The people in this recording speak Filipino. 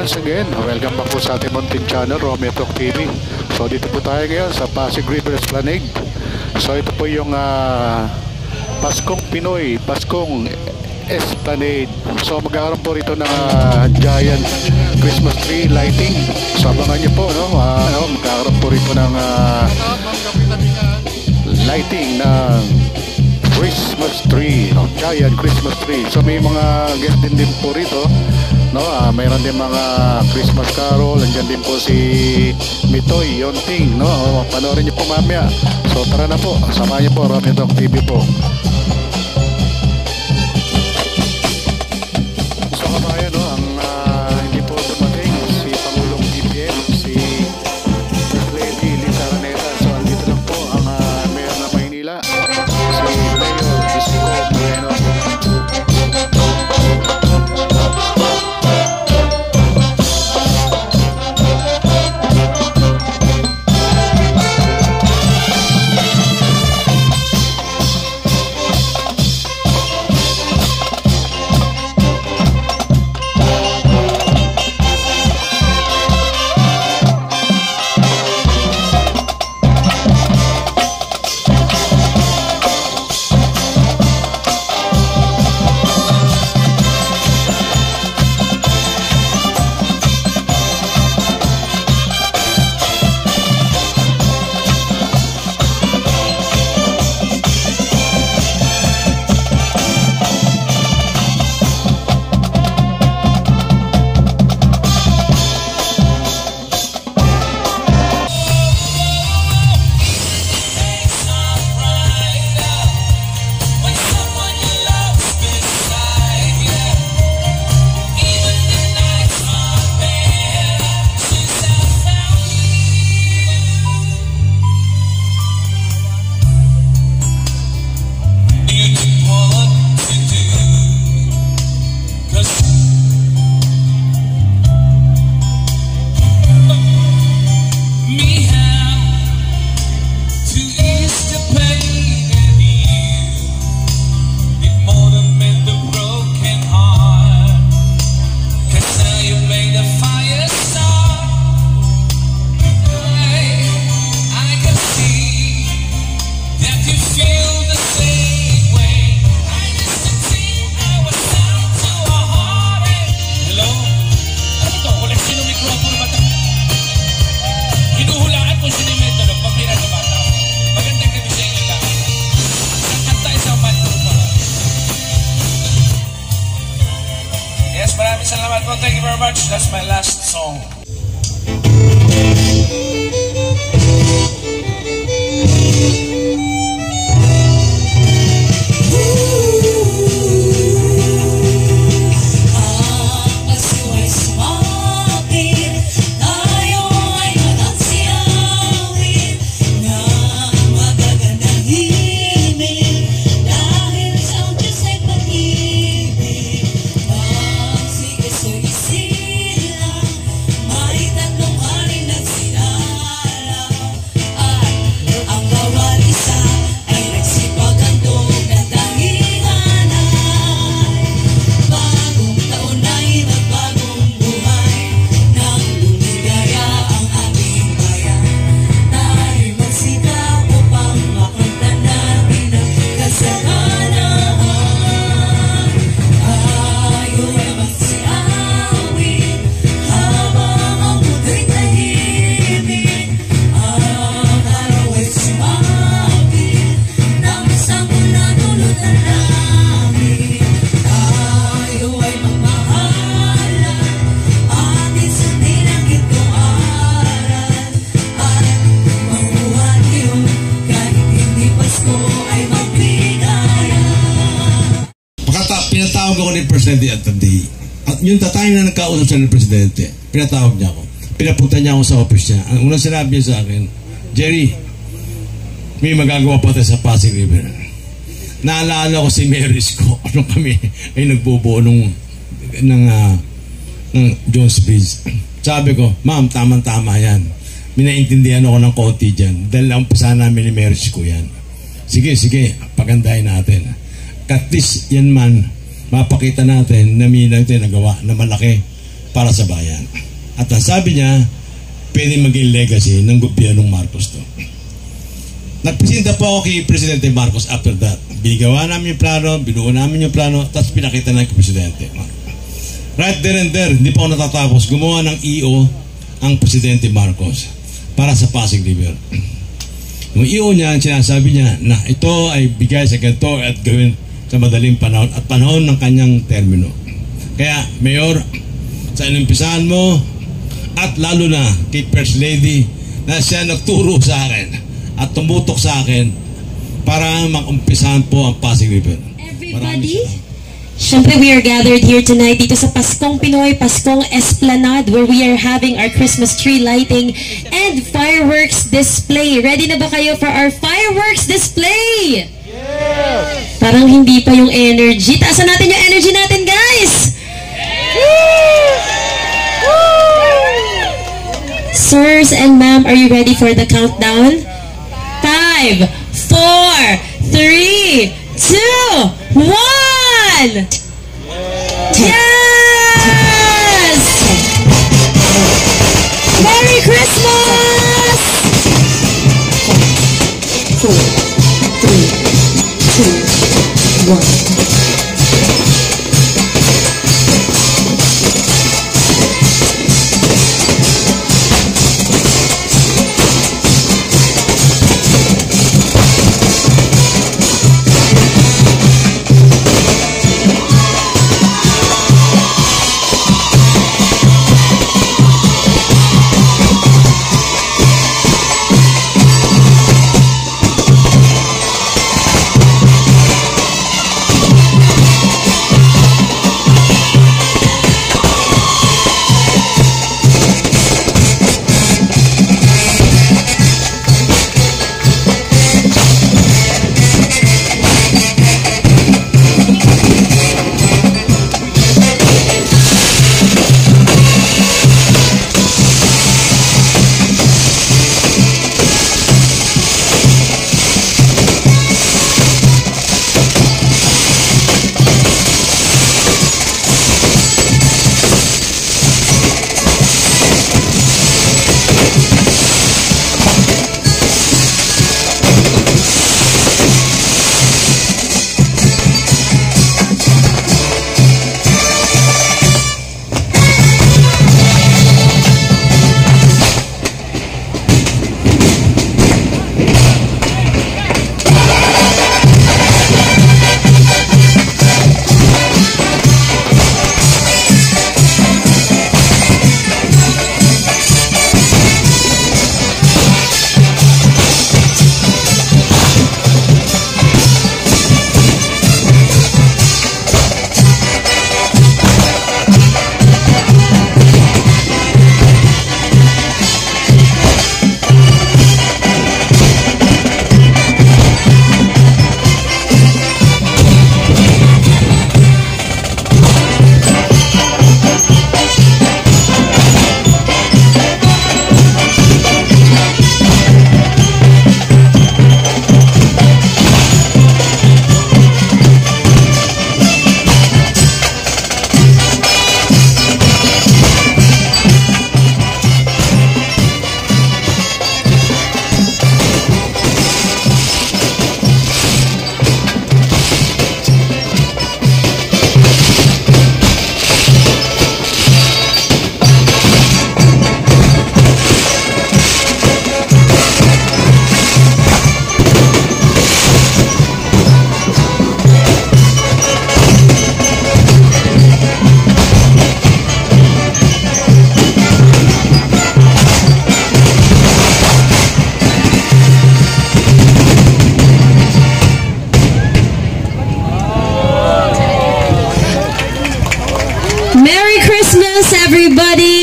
once again, welcome back po sa ating Mountain Channel, Romeo Talk TV. So dito po tayo ngayon sa Pasig River Esplanade. So ito po yung Paskong Pinoy, Paskong Esplanade. So magkakaroon po rito ng giant Christmas tree lighting. So abangan nyo po, no? Magkakaroon po rito ng lighting ng Christmas tree, giant Christmas tree. So may mga guest din po rito, no? Mayroon din mga Christmas carol. Nandiyan din po si Mitoy Yonting, no? Panoorin niyo po mamaya. So tara na po, samahan niyo po Romeo Talk TV po. So kabayan, no, ang hindi po dumating si Pangulong BBM, si First Lady Liza Araneta. So andito lang po ang Mayor ng Maynila, si Mayor Isko Moreno. Thank you very much. That's my last song. Pinatawag ako ni Presidente at at yung tatay na nagkausap siya ng Presidente, pinatawag niya ako. Pinapunta niya ako sa office niya. Ang unang sinabi niya sa akin, Jerry, may magagawa pa tayo sa Pasig River. Naalala ko si Mayor Isko. Ano kami ay nagbubuo ng Jones Bridge. Sabi ko, ma'am, tama-tama yan. Minaintindihan ako ng konti dyan. Dahil ang pasa namin ni Mayor Isko yan. Sige, pagandahin natin. At least yan man, mapakita natin na may natin nagawa na malaki para sa bayan. At ang sabi niya, pwede maging legacy ng gobyernong Marcos to. Nagpresenta po ako kay Presidente Marcos after that. Binigawa namin yung plano, binuo namin yung plano, tapos pinakita na kay Presidente. Right there and there, hindi pa ako natatapos, gumawa ng EO ang Presidente Marcos para sa Pasig River. Yung EO niya, sinasabi niya na ito ay bigay sa ganito at gawin sa madaling panahon at panahon ng kanyang termino. Kaya, Mayor, sa inimpisahan mo at lalo na kay First Lady na siya nagturo sa akin at tumutok sa akin para mag-umpisahan po ang Pasig River. Everybody, syempre we are gathered here tonight dito sa Paskong Pinoy, Paskong Esplanade, where we are having our Christmas tree lighting and fireworks display. Ready na ba kayo for our fireworks display? Yes! Parang hindi pa yung energy. Taasan natin yung energy natin, guys! Sirs and ma'am, are you ready for the countdown? 5, 4, 3, 2, 1! Yes! Merry Christmas! 4, 3, 2, 1. Merry Christmas, everybody!